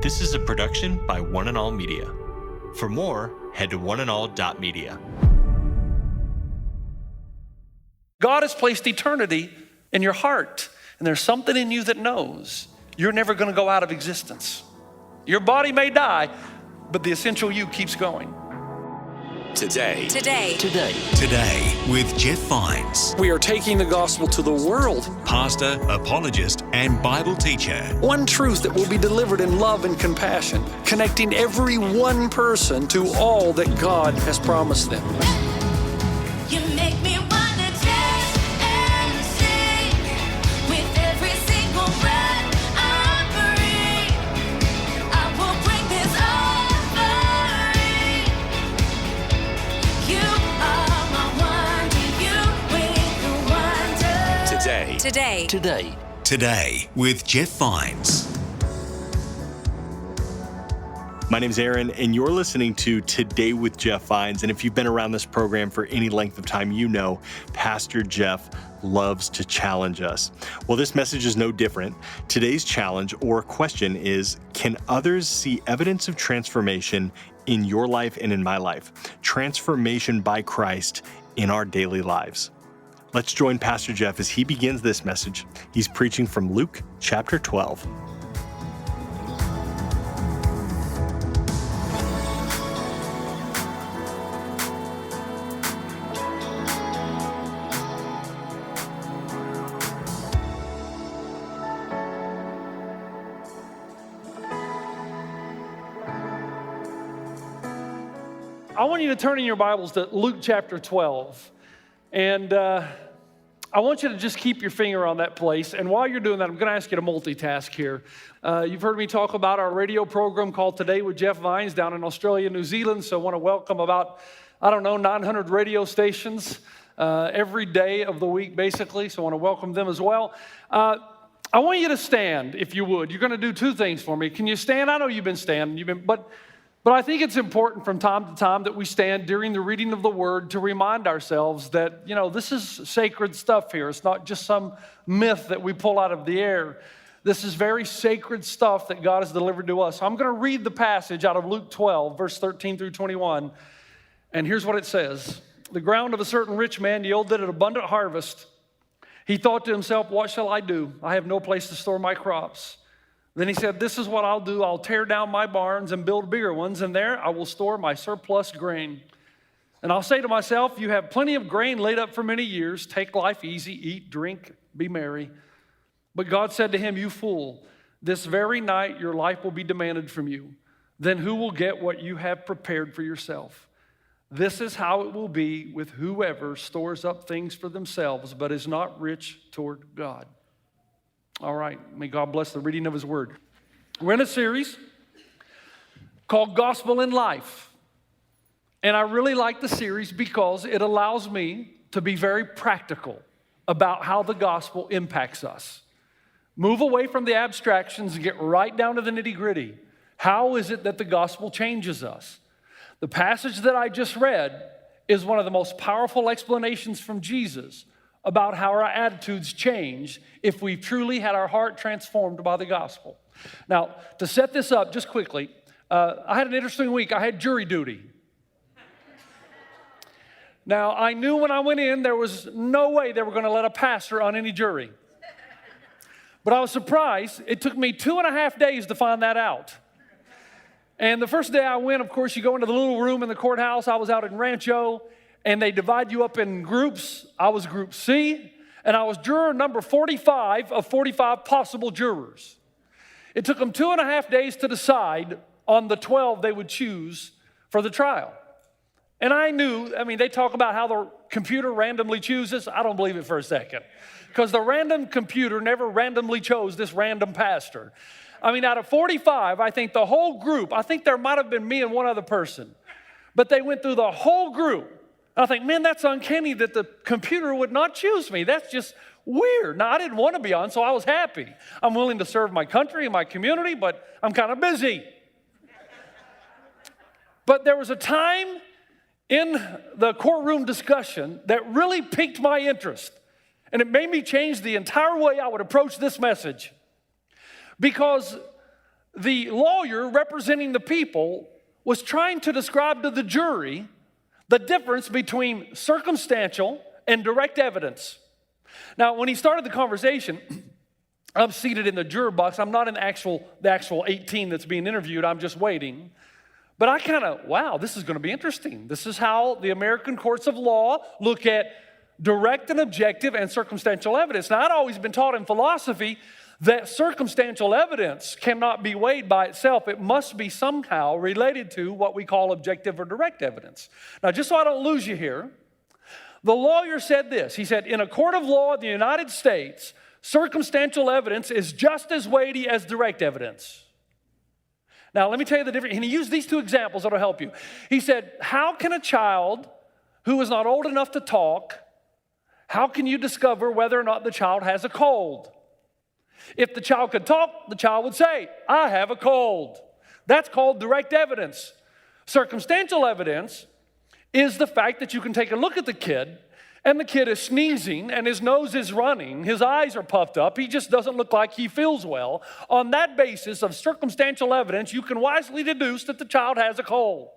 This is a production by One and All Media. For more, head to oneandall.media. God has placed eternity in your heart, and there's something in you that knows you're never going to go out of existence. Your body may die, but the essential you keeps going. Today with Jeff Vines, We are taking the gospel to the world. pastor, apologist, and Bible teacher. One truth that will be delivered in love and compassion, connecting every one person to all that God has promised them. You make me wanna dance and sing with every single breath I breathe. I will bring this offering. You are my wonder, you with the wonder. Today with Jeff Vines. My name's Aaron, and you're listening to Today with Jeff Vines. And if you've been around this program for any length of time, you know Pastor Jeff loves to challenge us. Well, this message is no different. Today's challenge or question is, can others see evidence of transformation in your life and in my life? Transformation by Christ in our daily lives. Let's join Pastor Jeff as he begins this message. He's preaching from Luke chapter 12. I want you to turn in your Bibles to Luke chapter 12. And I want you to just keep your finger on that place. And while you're doing that, I'm going to ask you to multitask here. You've heard me talk about our radio program called Today with Jeff Vines down in Australia, New Zealand. So I want to welcome about, 900 radio stations every day of the week, basically. So I want to welcome them as well. I want you to stand, if you would. You're going to do two things for me. Can you stand? I know you've been standing, but I think it's important from time to time that we stand during the reading of the Word to remind ourselves that, this is sacred stuff here. It's not just some myth that we pull out of the air. This is very sacred stuff that God has delivered to us. I'm going to read the passage out of Luke 12, verse 13 through 21. And here's what it says. The ground of a certain rich man yielded an abundant harvest. He thought to himself, what shall I do? I have no place to store my crops. Then he said, this is what I'll do. I'll tear down my barns and build bigger ones, and there I will store my surplus grain. And I'll say to myself, you have plenty of grain laid up for many years. Take life easy, eat, drink, be merry. But God said to him, you fool, this very night your life will be demanded from you. Then who will get what you have prepared for yourself? This is how it will be with whoever stores up things for themselves, but is not rich toward God. All right, may God bless the reading of His Word. We're in a series called Gospel in Life. And I really like the series because it allows me to be very practical about how the gospel impacts us. Move away from the abstractions and get right down to the nitty-gritty. How is it that the gospel changes us? The passage that I just read is one of the most powerful explanations from Jesus about how our attitudes change if we've truly had our heart transformed by the gospel. Now, to set this up just quickly, I had an interesting week. I had jury duty. Now, I knew when I went in there was no way they were going to let a pastor on any jury. But I was surprised. It took me 2.5 days to find that out. And the first day I went, of course, you go into the little room in the courthouse. I was out in Rancho. And they divide you up in groups. I was group C, and I was juror number 45 of 45 possible jurors. It took them 2.5 days to decide on the 12 they would choose for the trial. And I knew, they talk about how the computer randomly chooses. I don't believe it for a second. Because the random computer never randomly chose this random pastor. Out of 45, I think the whole group, there might have been me and one other person. But they went through the whole group. I think, man, that's uncanny that the computer would not choose me. That's just weird. Now, I didn't want to be on, so I was happy. I'm willing to serve my country and my community, but I'm kind of busy. But there was a time in the courtroom discussion that really piqued my interest, and it made me change the entire way I would approach this message. Because the lawyer representing the people was trying to describe to the jury the difference between circumstantial and direct evidence. Now, when he started the conversation, I'm seated in the juror box. I'm not in the actual 18 that's being interviewed. I'm just waiting. But I kind of, wow, this is going to be interesting. This is how the American courts of law look at direct and objective and circumstantial evidence. Now, I'd always been taught in philosophy that circumstantial evidence cannot be weighed by itself. It must be somehow related to what we call objective or direct evidence. Now, just so I don't lose you here, the lawyer said this. He said, in a court of law in the United States, circumstantial evidence is just as weighty as direct evidence. Now, let me tell you the difference. And he used these two examples that'll help you. He said, how can a child who is not old enough to talk, how can you discover whether or not the child has a cold? If the child could talk, the child would say, I have a cold. That's called direct evidence. Circumstantial evidence is the fact that you can take a look at the kid, and the kid is sneezing, and his nose is running, his eyes are puffed up, he just doesn't look like he feels well. On that basis of circumstantial evidence, you can wisely deduce that the child has a cold.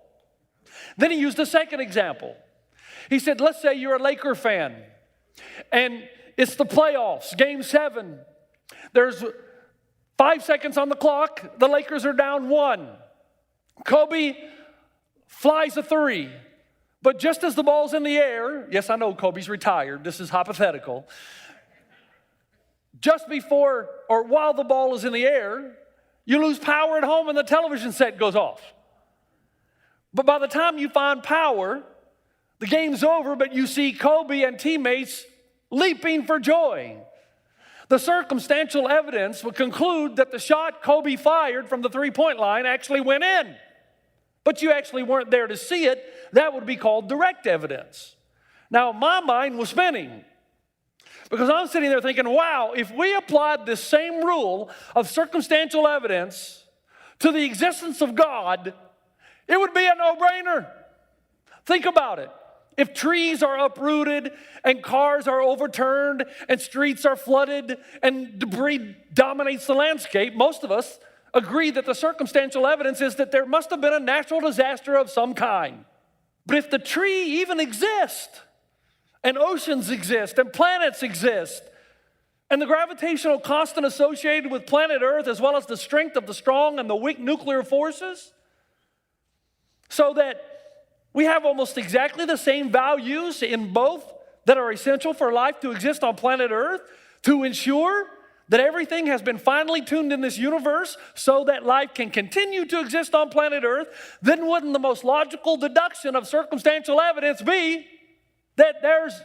Then he used a second example. He said, let's say you're a Laker fan, and it's the playoffs, game 7. There's 5 seconds on the clock, the Lakers are down 1. Kobe flies a 3. But just as the ball's in the air, yes, I know Kobe's retired, this is hypothetical. Just before or while the ball is in the air, you lose power at home and the television set goes off. But by the time you find power, the game's over, but you see Kobe and teammates leaping for joy. The circumstantial evidence would conclude that the shot Kobe fired from the three-point line actually went in. But you actually weren't there to see it. That would be called direct evidence. Now, my mind was spinning because I'm sitting there thinking, wow, if we applied this same rule of circumstantial evidence to the existence of God, it would be a no-brainer. Think about it. If trees are uprooted and cars are overturned and streets are flooded and debris dominates the landscape, most of us agree that the circumstantial evidence is that there must have been a natural disaster of some kind. But if the tree even exists, and oceans exist, and planets exist, and the gravitational constant associated with planet Earth, as well as the strength of the strong and the weak nuclear forces, so that we have almost exactly the same values in both that are essential for life to exist on planet Earth, to ensure that everything has been finely tuned in this universe so that life can continue to exist on planet Earth, then wouldn't the most logical deduction of circumstantial evidence be that there's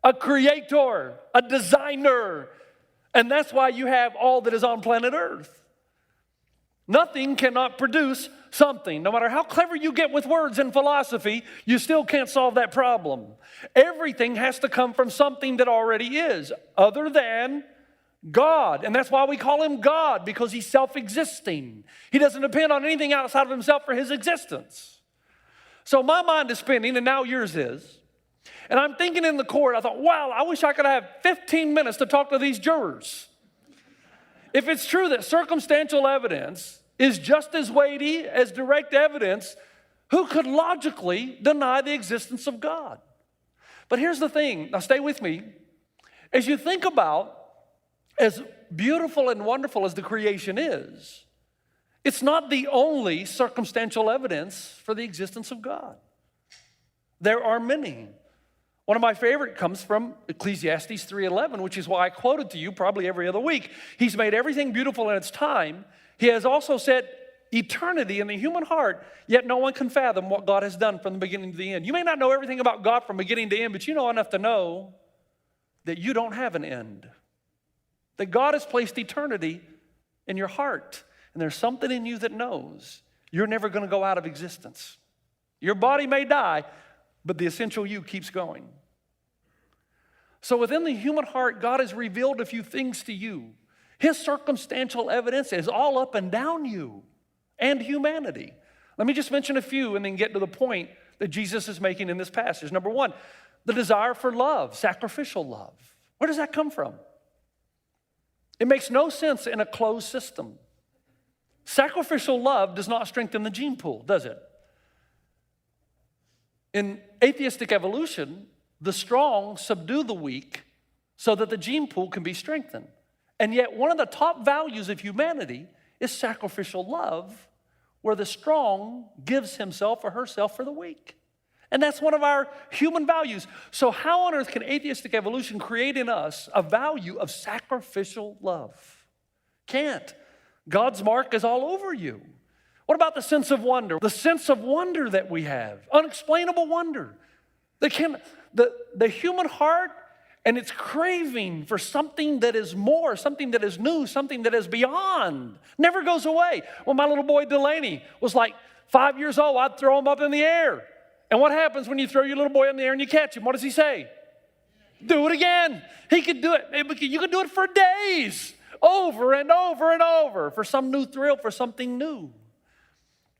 a creator, a designer, and that's why you have all that is on planet Earth? Nothing cannot produce something. No matter how clever you get with words in philosophy, you still can't solve that problem. Everything has to come from something that already is, other than God. And that's why we call him God, because he's self-existing. He doesn't depend on anything outside of himself for his existence. So my mind is spinning, and now yours is. And I'm thinking in the court, I thought, wow, I wish I could have 15 minutes to talk to these jurors. If it's true that circumstantial evidence is just as weighty as direct evidence, who could logically deny the existence of God? But here's the thing. Now stay with me. As you think about as beautiful and wonderful as the creation is, it's not the only circumstantial evidence for the existence of God. There are many. One of my favorite comes from Ecclesiastes 3:11, which is why I quoted to you probably every other week. He's made everything beautiful in its time. He has also set eternity in the human heart, yet no one can fathom what God has done from the beginning to the end. You may not know everything about God from beginning to end, but you know enough to know that you don't have an end. That God has placed eternity in your heart, and there's something in you that knows you're never going to go out of existence. Your body may die, but the essential you keeps going. So within the human heart, God has revealed a few things to you. His circumstantial evidence is all up and down you and humanity. Let me just mention a few and then get to the point that Jesus is making in this passage. Number one, the desire for love, sacrificial love. Where does that come from? It makes no sense in a closed system. Sacrificial love does not strengthen the gene pool, does it? In atheistic evolution, the strong subdue the weak so that the gene pool can be strengthened. And yet one of the top values of humanity is sacrificial love, where the strong gives himself or herself for the weak. And that's one of our human values. So how on earth can atheistic evolution create in us a value of sacrificial love? Can't. God's mark is all over you. What about the sense of wonder? The sense of wonder that we have, unexplainable wonder. The human heart and its craving for something that is more, something that is new, something that is beyond, never goes away. When my little boy Delaney was like 5 years old, I'd throw him up in the air. And what happens when you throw your little boy in the air and you catch him? What does he say? Do it again. He could do it. You could do it for days, over and over and over, for some new thrill, for something new.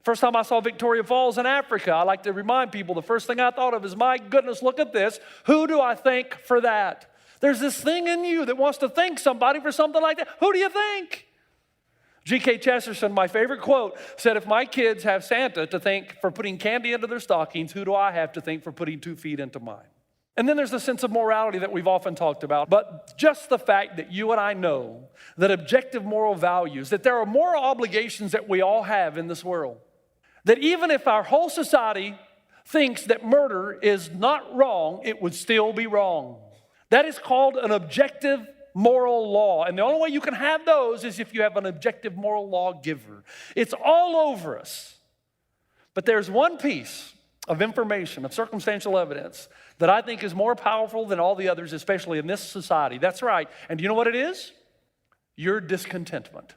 First time I saw Victoria Falls in Africa, I like to remind people, the first thing I thought of is, my goodness, look at this. Who do I thank for that? There's this thing in you that wants to thank somebody for something like that. Who do you think? G.K. Chesterton, my favorite quote, said, if my kids have Santa to thank for putting candy into their stockings, who do I have to thank for putting 2 feet into mine? And then there's the sense of morality that we've often talked about. But just the fact that you and I know that objective moral values, that there are moral obligations that we all have in this world, that even if our whole society thinks that murder is not wrong, it would still be wrong. That is called an objective moral law. And the only way you can have those is if you have an objective moral lawgiver. It's all over us. But there's one piece of information, of circumstantial evidence, that I think is more powerful than all the others, especially in this society. That's right. And do you know what it is? Your discontentment.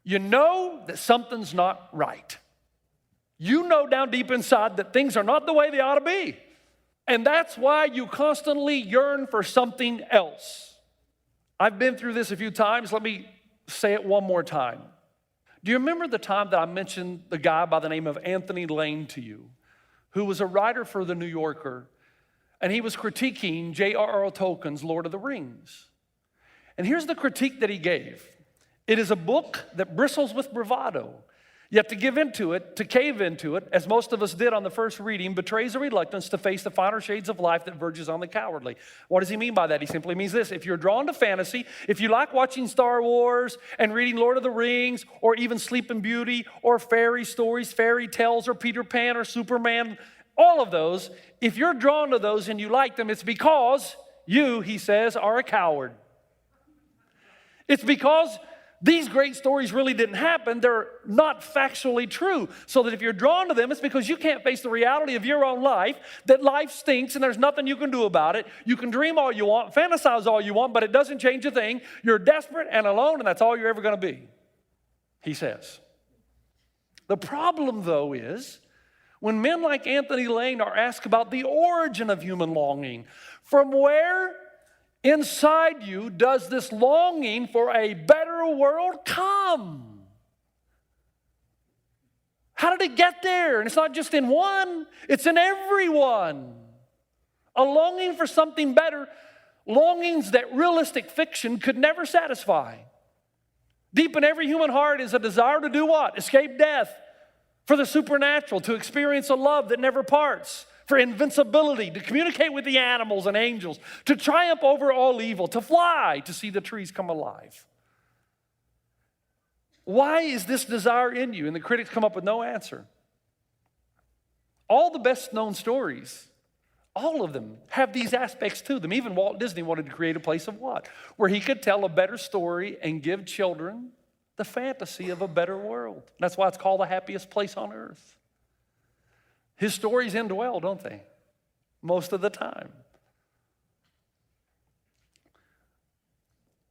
You know that something's not right. You know down deep inside that things are not the way they ought to be. And that's why you constantly yearn for something else. I've been through this a few times. Let me say it one more time. Do you remember the time that I mentioned the guy by the name of Anthony Lane to you, who was a writer for The New Yorker, and he was critiquing J.R.R. Tolkien's Lord of the Rings? And here's the critique that he gave. It is a book that bristles with bravado. Yet to give into it, to cave into it, as most of us did on the first reading, betrays a reluctance to face the finer shades of life that verges on the cowardly. What does he mean by that? He simply means this. If you're drawn to fantasy, if you like watching Star Wars and reading Lord of the Rings, or even Sleeping Beauty, or fairy stories, fairy tales, or Peter Pan, or Superman, all of those, if you're drawn to those and you like them, it's because you, he says, are a coward. It's because these great stories really didn't happen. They're not factually true. So that if you're drawn to them, it's because you can't face the reality of your own life, that life stinks and there's nothing you can do about it. You can dream all you want, fantasize all you want, but it doesn't change a thing. You're desperate and alone, and that's all you're ever going to be, he says. The problem, though, is when men like Anthony Lane are asked about the origin of human longing, from where inside you does this longing for a better world come? How did it get there? And it's not just in one, it's in everyone. A longing for something better, longings that realistic fiction could never satisfy. Deep in every human heart is a desire to do what? Escape death, for the supernatural, to experience a love that never parts, for invincibility, to communicate with the animals and angels, to triumph over all evil, to fly, to see the trees come alive. Why is this desire in you? And the critics come up with no answer. All the best known stories, all of them have these aspects to them. Even Walt Disney wanted to create a place of what? Where he could tell a better story and give children the fantasy of a better world. That's why it's called the happiest place on earth. His stories end well, don't they? Most of the time.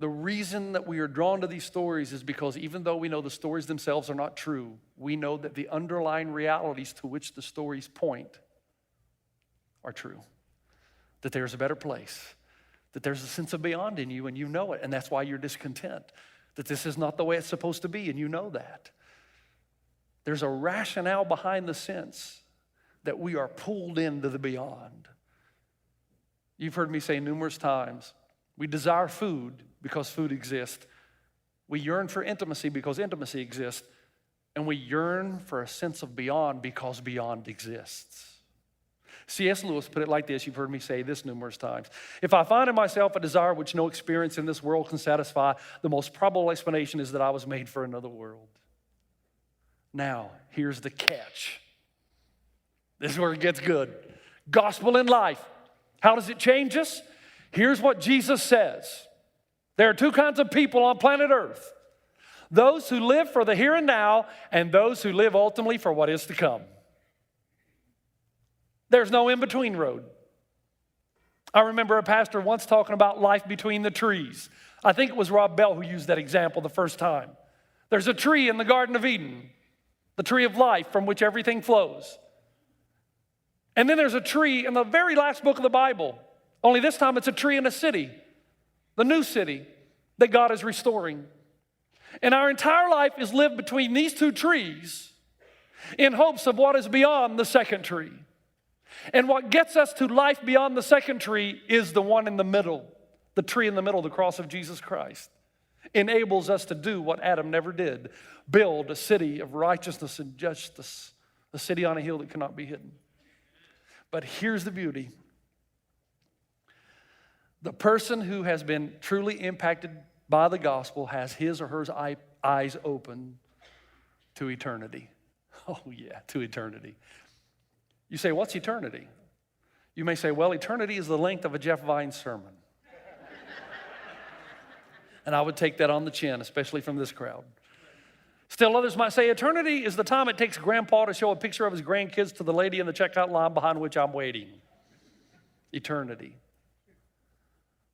The reason that we are drawn to these stories is because even though we know the stories themselves are not true, we know that the underlying realities to which the stories point are true. That there's a better place. That there's a sense of beyond in you and you know it, and that's why you're discontent. That this is not the way it's supposed to be and you know that. There's a rationale behind the sense that we are pulled into the beyond. You've heard me say numerous times, we desire food because food exists. We yearn for intimacy because intimacy exists. And we yearn for a sense of beyond because beyond exists. C.S. Lewis put it like this. You've heard me say this numerous times. If I find in myself a desire which no experience in this world can satisfy, the most probable explanation is that I was made for another world. Now, here's the catch. This is where it gets good. Gospel in life. How does it change us? Here's what Jesus says. There are two kinds of people on planet Earth. Those who live for the here and now, and those who live ultimately for what is to come. There's no in-between road. I remember a pastor once talking about life between the trees. I think it was Rob Bell who used that example the first time. There's a tree in the Garden of Eden, the tree of life from which everything flows. And then there's a tree in the very last book of the Bible, only this time it's a tree in a city, the new city that God is restoring. And our entire life is lived between these two trees in hopes of what is beyond the second tree. And what gets us to life beyond the second tree is the one in the middle, the tree in the middle, the cross of Jesus Christ. Enables us to do what Adam never did, build a city of righteousness and justice, a city on a hill that cannot be hidden. But here's the beauty. The person who has been truly impacted by the gospel has his or her eyes open to eternity. Oh yeah, to eternity. You say, what's eternity? You may say, well, eternity is the length of a Jeff Vines sermon. And I would take that on the chin, especially from this crowd. Still others might say, eternity is the time it takes Grandpa to show a picture of his grandkids to the lady in the checkout line behind which I'm waiting. Eternity.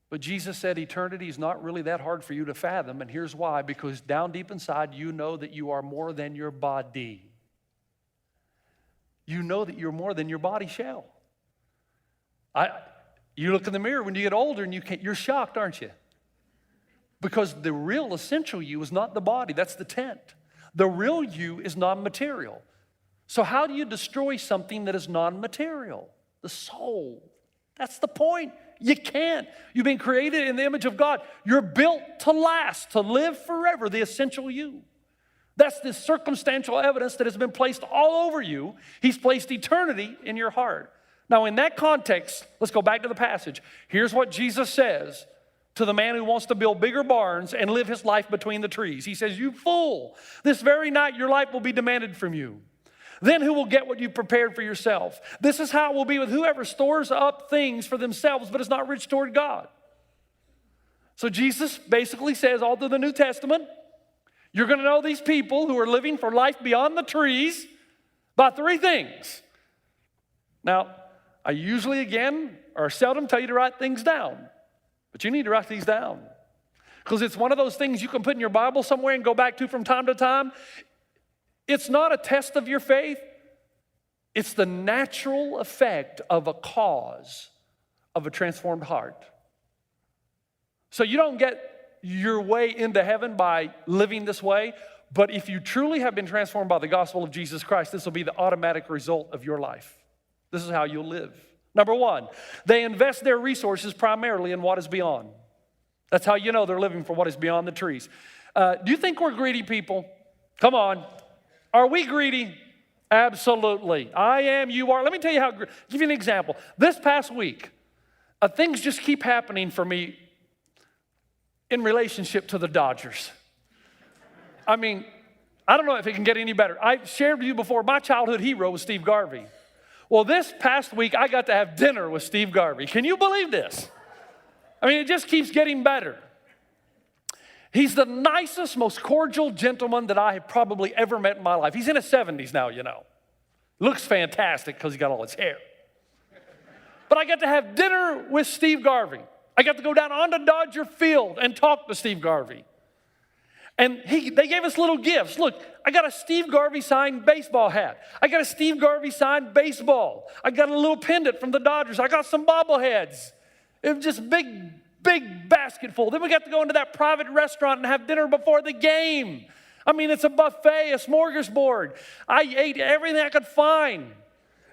But Jesus said eternity is not really that hard for you to fathom, and here's why. Because down deep inside, you know that you are more than your body. You know that you're more than your body shell. You look in the mirror when you get older and you're shocked, aren't you? Because the real essential you is not the body, that's the tent. The real you is non-material. So how do you destroy something that is non-material? The soul. That's the point. You can't. You've been created in the image of God. You're built to last, to live forever, the essential you. That's the circumstantial evidence that has been placed all over you. He's placed eternity in your heart. Now, in that context, let's go back to the passage. Here's what Jesus says to the man who wants to build bigger barns and live his life between the trees. He says, you fool, this very night your life will be demanded from you. Then who will get what you prepared for yourself? This is how it will be with whoever stores up things for themselves but is not rich toward God. So Jesus basically says all through the New Testament, you're going to know these people who are living for life beyond the trees by three things. Now, I usually, again, or seldom tell you to write things down. But you need to write these down. Because it's one of those things you can put in your Bible somewhere and go back to from time to time. It's not a test of your faith. It's the natural effect of a cause of a transformed heart. So you don't get your way into heaven by living this way, but if you truly have been transformed by the gospel of Jesus Christ, this will be the automatic result of your life. This is how you'll live. Number one, they invest their resources primarily in what is beyond. That's how you know they're living for what is beyond the trees. Do you think we're greedy people? Come on. Are we greedy? Absolutely. I am, you are. Let me tell you give you an example. This past week, things just keep happening for me in relationship to the Dodgers. I mean, I don't know if it can get any better. I shared with you before, my childhood hero was Steve Garvey. Well, this past week, I got to have dinner with Steve Garvey. Can you believe this? I mean, it just keeps getting better. He's the nicest, most cordial gentleman that I have probably ever met in my life. He's in his 70s now, you know. Looks fantastic because he got all his hair. But I got to have dinner with Steve Garvey. I got to go down onto Dodger Field and talk to Steve Garvey. And they gave us little gifts. Look, I got a Steve Garvey signed baseball hat. I got a Steve Garvey signed baseball. I got a little pendant from the Dodgers. I got some bobbleheads. It was just big basket full. Then we got to go into that private restaurant and have dinner before the game. I mean, it's a buffet, a smorgasbord. I ate everything I could find.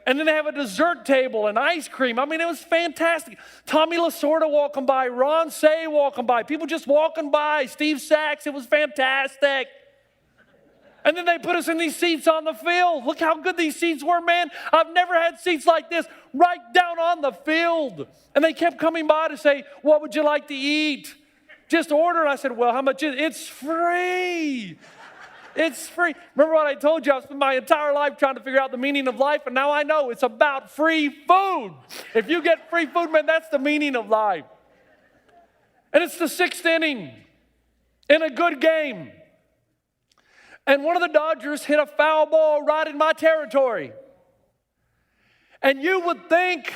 And then they have a dessert table and ice cream. I mean, it was fantastic. Tommy Lasorda walking by, Ron Say walking by, people just walking by, Steve Sachs, it was fantastic. And then they put us in these seats on the field. Look how good these seats were, man. I've never had seats like this right down on the field. And they kept coming by to say, what would you like to eat? Just order. And I said, well, how much is it? It's free. It's free. Remember what I told you? I spent my entire life trying to figure out the meaning of life, and now I know it's about free food. If you get free food, man, that's the meaning of life. And it's the 6th inning in a good game. And one of the Dodgers hit a foul ball right in my territory. And you would think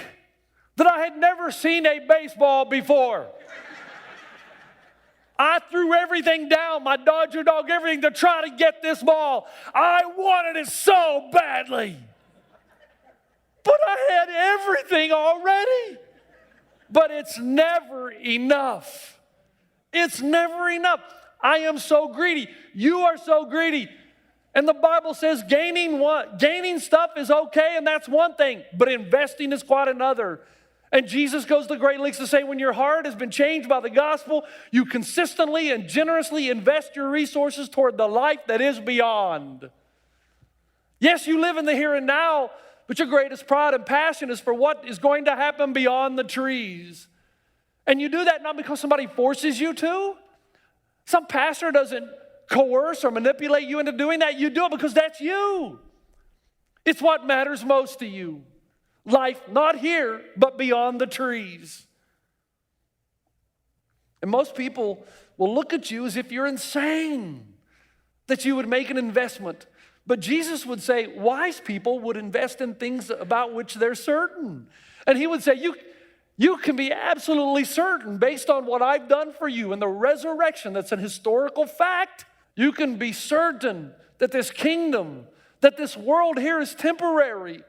that I had never seen a baseball before. I threw everything down, my Dodger dog, everything to try to get this ball. I wanted it so badly. But I had everything already. But it's never enough. It's never enough. I am so greedy. You are so greedy. And the Bible says gaining stuff is okay, and that's one thing, but investing is quite another. And Jesus goes to great lengths to say when your heart has been changed by the gospel, you consistently and generously invest your resources toward the life that is beyond. Yes, you live in the here and now, but your greatest pride and passion is for what is going to happen beyond the trees. And you do that not because somebody forces you to. Some pastor doesn't coerce or manipulate you into doing that. You do it because that's you. It's what matters most to you. Life not here, but beyond the trees. And most people will look at you as if you're insane, that you would make an investment. But Jesus would say, wise people would invest in things about which they're certain. And he would say, you can be absolutely certain based on what I've done for you and the resurrection that's an historical fact. You can be certain that this kingdom, that this world here is temporary.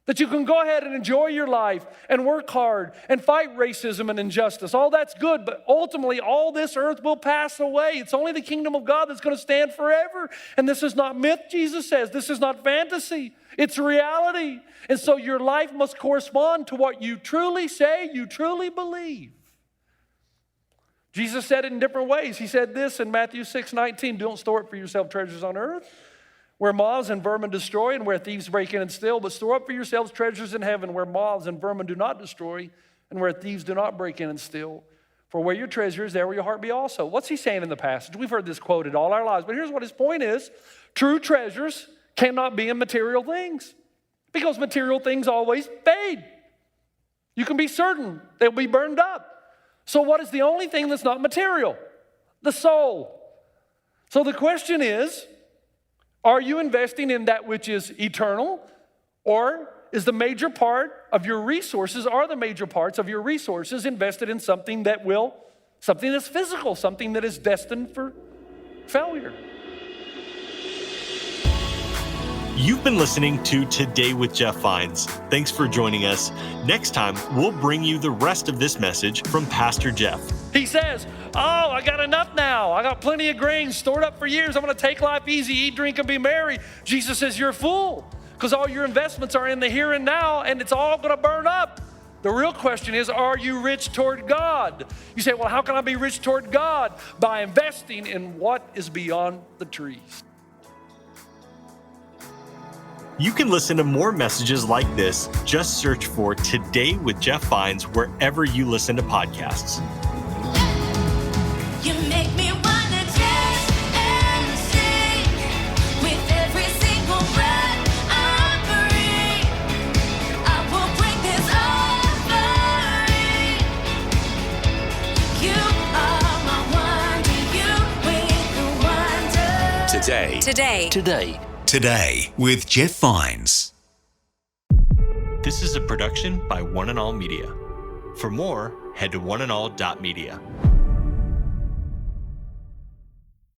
That you can go ahead and enjoy your life and work hard and fight racism and injustice. All that's good, but ultimately all this earth will pass away. It's only the kingdom of God that's going to stand forever. And this is not myth, Jesus says. This is not fantasy. It's reality. And so your life must correspond to what you truly say, you truly believe. Jesus said it in different ways. He said this in Matthew 6:19, don't store up for yourself treasures on earth, where moths and vermin destroy and where thieves break in and steal, but store up for yourselves treasures in heaven where moths and vermin do not destroy and where thieves do not break in and steal. For where your treasure is, there will your heart be also. What's he saying in the passage? We've heard this quoted all our lives, but here's what his point is. True treasures cannot be in material things because material things always fade. You can be certain they'll be burned up. So what is the only thing that's not material? The soul. So the question is, are you investing in that which is eternal, or is the major part of your resources, are the major parts of your resources invested in something that's physical, something that is destined for failure? You've been listening to Today with Jeff Vines. Thanks for joining us. Next time, we'll bring you the rest of this message from Pastor Jeff. He says, I got enough now. I got plenty of grains stored up for years. I'm going to take life easy, eat, drink, and be merry. Jesus says, you're a fool because all your investments are in the here and now, and it's all going to burn up. The real question is, are you rich toward God? You say, well, how can I be rich toward God? By investing in what is beyond the trees. You can listen to more messages like this. Just search for Today with Jeff Vines wherever you listen to podcasts. You make me wanna dance and sing with every single breath I breathe. I will bring this offering. You are my wonder, you with the wonder. Today with Jeff Vines. This is a production by One and All Media. For more, head to oneandall.media.